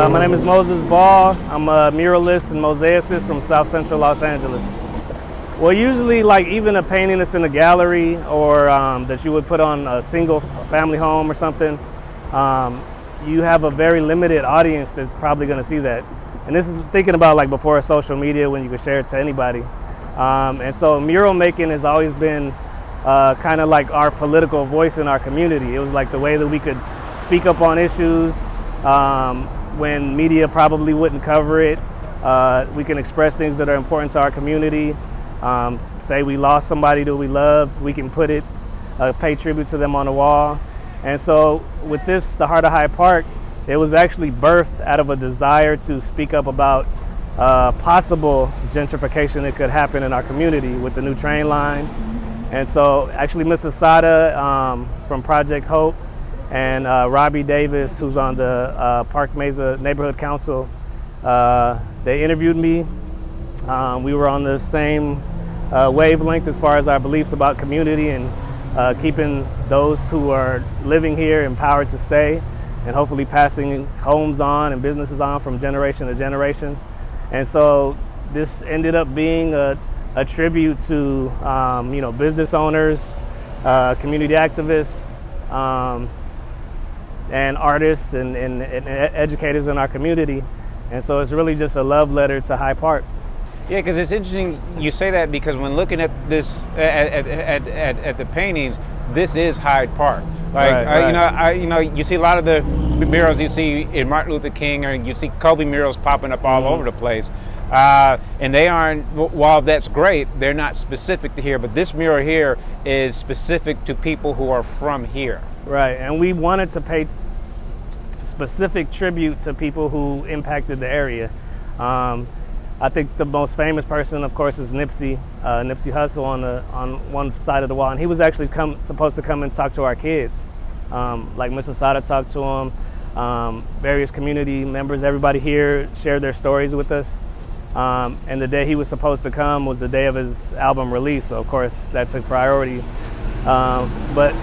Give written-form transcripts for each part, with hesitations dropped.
My name is Moses Ball. I'm a muralist and mosaicist from South Central Los Angeles. Well, usually, like even a painting that's in a gallery or that you would put on a single family home or something, you have a very limited audience that's probably going to see that. And this is thinking about like before social media when you could share it to anybody. And so mural making has always been kind of like our political voice in our community. It was like the way that we could speak up on issues when media probably wouldn't cover it. We can express things that are important to our community. Say we lost somebody that we loved, we can put it, pay tribute to them on the wall. And so with this, the Heart of Hyde Park, it was actually birthed out of a desire to speak up about possible gentrification that could happen in our community with the new train line. And so actually Mrs. Sada from Project Hope and Robbie Davis, who's on the Park Mesa Neighborhood Council, they interviewed me. We were on the same wavelength as far as our beliefs about community and keeping those who are living here empowered to stay, and hopefully passing homes on and businesses on from generation to generation. And so this ended up being a tribute to business owners, community activists, and artists and educators in our community. And so it's really just a love letter to Hyde Park. Yeah, because it's interesting you say that, because when looking at this at the paintings, this is Hyde Park. Like right. You see a lot of the murals you see in Martin Luther King, or you see Kobe murals popping up all over the place, and they aren't. While that's great, they're not specific to here. But this mural here is specific to people who are from here. Right, and we wanted to pay specific tribute to people who impacted the area. I think the most famous person, of course, is Nipsey Hussle on one side of the wall, and he was actually supposed to come and talk to our kids. Like Mrs. Sada talked to him, various community members, everybody here shared their stories with us. And the day he was supposed to come was the day of his album release, so of course that's a priority. But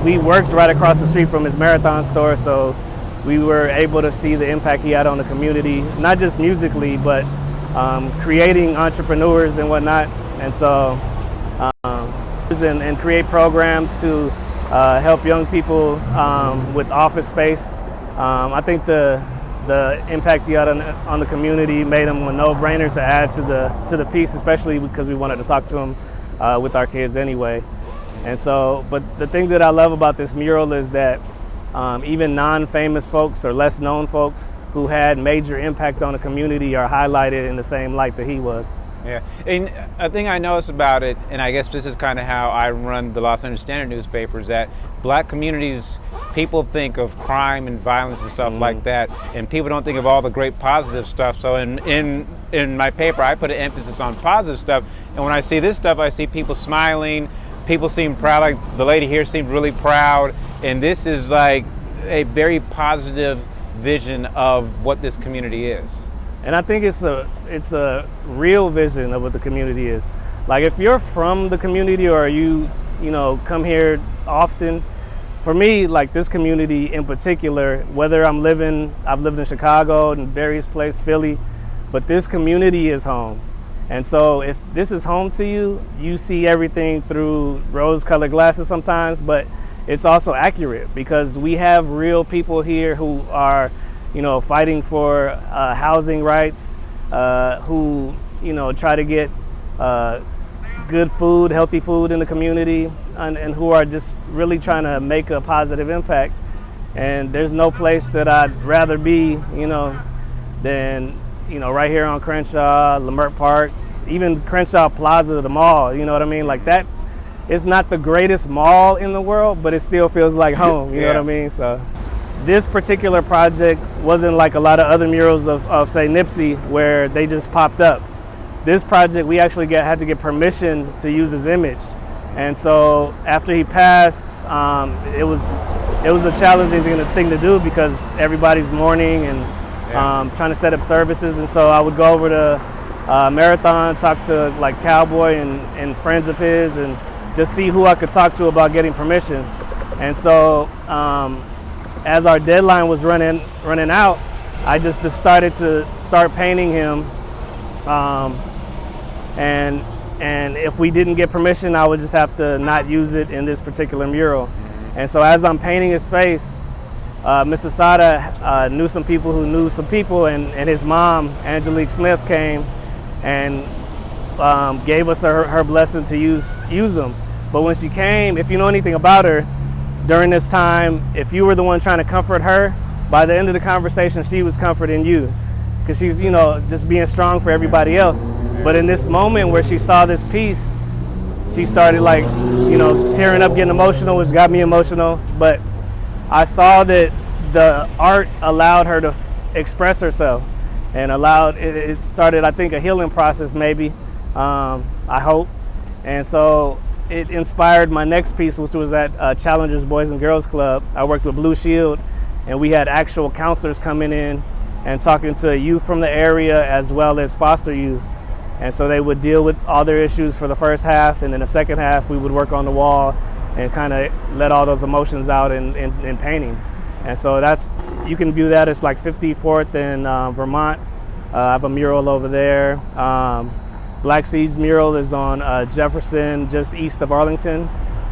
we worked right across the street from his Marathon store, so we were able to see the impact he had on the community, not just musically, but creating entrepreneurs and whatnot. And so, and create programs to help young people with office space. I think the impact he had on the community made him a no-brainer to add to the piece, especially because we wanted to talk to him with our kids anyway. And so, but the thing that I love about this mural is that even non-famous folks or less known folks who had major impact on the community are highlighted in the same light that he was. Yeah, and a thing I noticed about it, and I guess this is kind of how I run the Los Angeles Standard newspaper, is that black communities, people think of crime and violence and stuff like that, and people don't think of all the great positive stuff. So in my paper, I put an emphasis on positive stuff, and when I see this stuff, I see people smiling, people seem proud, like the lady here seemed really proud, and this is like a very positive vision of what this community is. And I think it's a real vision of what the community is. Like if you're from the community or you come here often, for me, like this community in particular, whether I've lived in Chicago and various places, Philly, but this community is home. And so if this is home to you, you see everything through rose-colored glasses sometimes, but it's also accurate because we have real people here who are fighting for housing rights, who try to get good food, healthy food in the community, and who are just really trying to make a positive impact. And there's no place that I'd rather be, than right here on Crenshaw, Lamert Park, even Crenshaw Plaza, the mall. You know what I mean? Like that. It's not the greatest mall in the world, but it still feels like home. You know what I mean? So. This particular project wasn't like a lot of other murals of say Nipsey, where they just popped up. This project, we actually had to get permission to use his image. And so after he passed, it was a challenging thing to do because everybody's mourning and trying to set up services. And so I would go over to Marathon, talk to like Cowboy and friends of his, and just see who I could talk to about getting permission. And so as our deadline was running out, I just decided to start painting him. And if we didn't get permission, I would just have to not use it in this particular mural. And so as I'm painting his face, Mr. Sada knew some people who knew some people, and his mom, Angelique Smith, came and gave us her blessing to use them. But when she came, if you know anything about her, during this time, if you were the one trying to comfort her, by the end of the conversation, she was comforting you, because she's, you know, just being strong for everybody else. But in this moment where she saw this piece, she started, like, you know, tearing up, getting emotional, which got me emotional. But I saw that the art allowed her to express herself, and it started, I think, a healing process, maybe, I hope. And so it inspired my next piece, which was at Challengers Boys and Girls Club. I worked with Blue Shield, and we had actual counselors coming in and talking to youth from the area as well as foster youth. And so they would deal with all their issues for the first half, and then the second half we would work on the wall and kind of let all those emotions out in painting. And so you can view that as like 54th in Vermont. I have a mural over there. Black Seeds mural is on Jefferson, just east of Arlington,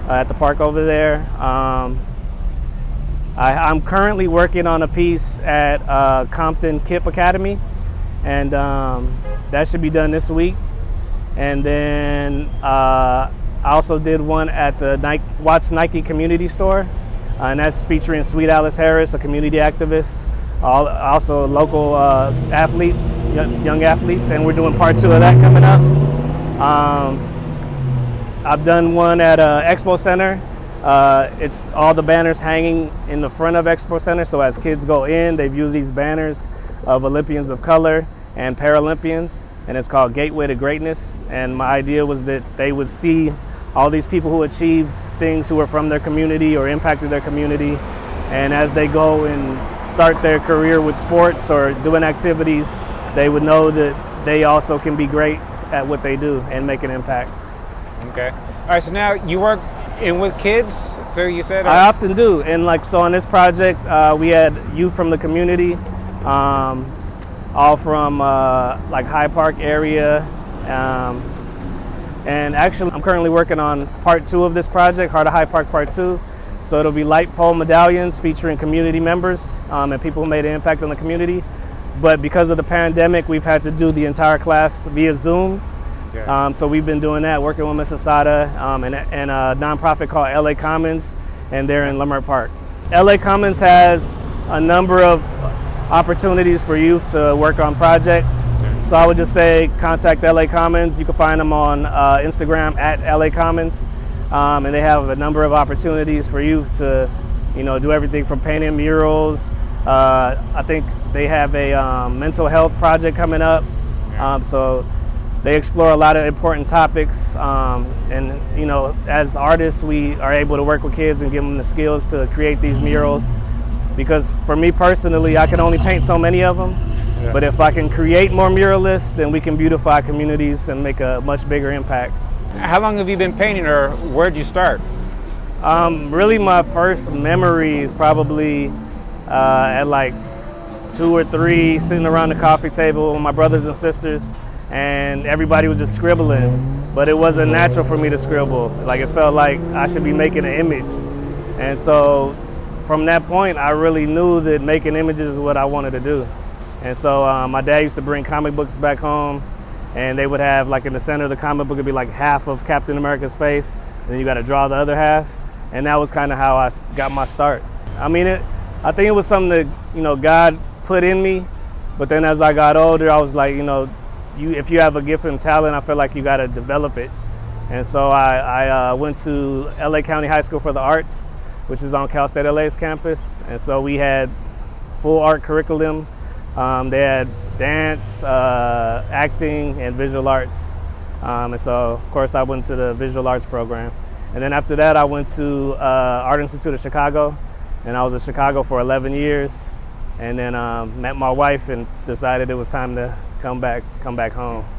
at the park over there. I'm currently working on a piece at Compton Kip Academy, and that should be done this week. And then I also did one at the Watts Nike community store, and that's featuring Sweet Alice Harris, a community activist, also local athletes, young athletes, and we're doing part 2 of that coming up. I've done one at Expo Center. It's all the banners hanging in the front of Expo Center, so as kids go in, they view these banners of Olympians of color and Paralympians, and it's called Gateway to Greatness. And my idea was that they would see all these people who achieved things, who were from their community or impacted their community, and as they go and start their career with sports or doing activities, they would know that they also can be great at what they do and make an impact. Okay. All right, so now you work with kids, so you said? I often do, and like, so on this project, we had youth from the community, all from like Hyde Park area, and actually I'm currently working on part 2 of this project, Heart of Hyde Park Part 2. So it'll be light pole medallions featuring community members and people who made an impact on the community. But because of the pandemic, we've had to do the entire class via Zoom. Okay. So we've been doing that, working with Mrs. Sada and a nonprofit called LA Commons, and they're in Leimert Park. LA Commons has a number of opportunities for youth to work on projects. So I would just say contact LA Commons. You can find them on Instagram at LA Commons. And they have a number of opportunities for youth to, you know, do everything from painting murals. I think they have a mental health project coming up. So they explore a lot of important topics. And, you know, as artists, we are able to work with kids and give them the skills to create these murals. Because for me personally, I can only paint so many of them. Yeah. But if I can create more muralists, then we can beautify communities and make a much bigger impact. How long have you been painting, or where'd you start? Really, my first memory is probably at like 2 or 3, sitting around the coffee table with my brothers and sisters, and everybody was just scribbling. But it wasn't natural for me to scribble. Like, it felt like I should be making an image. And so from that point, I really knew that making images is what I wanted to do. And so my dad used to bring comic books back home, and they would have, like, in the center of the comic book would be like half of Captain America's face, and then you got to draw the other half. And that was kind of how I got my start. I mean, I think it was something that, you know, God put in me. But then as I got older, I was like, you know, if you have a gift and talent, I feel like you got to develop it. And so I went to LA County High School for the Arts, which is on Cal State LA's campus. And so we had full art curriculum. They had dance, acting, and visual arts. And so, of course, I went to the visual arts program. And then after that, I went to Art Institute of Chicago, and I was in Chicago for 11 years. And then met my wife and decided it was time to come back home.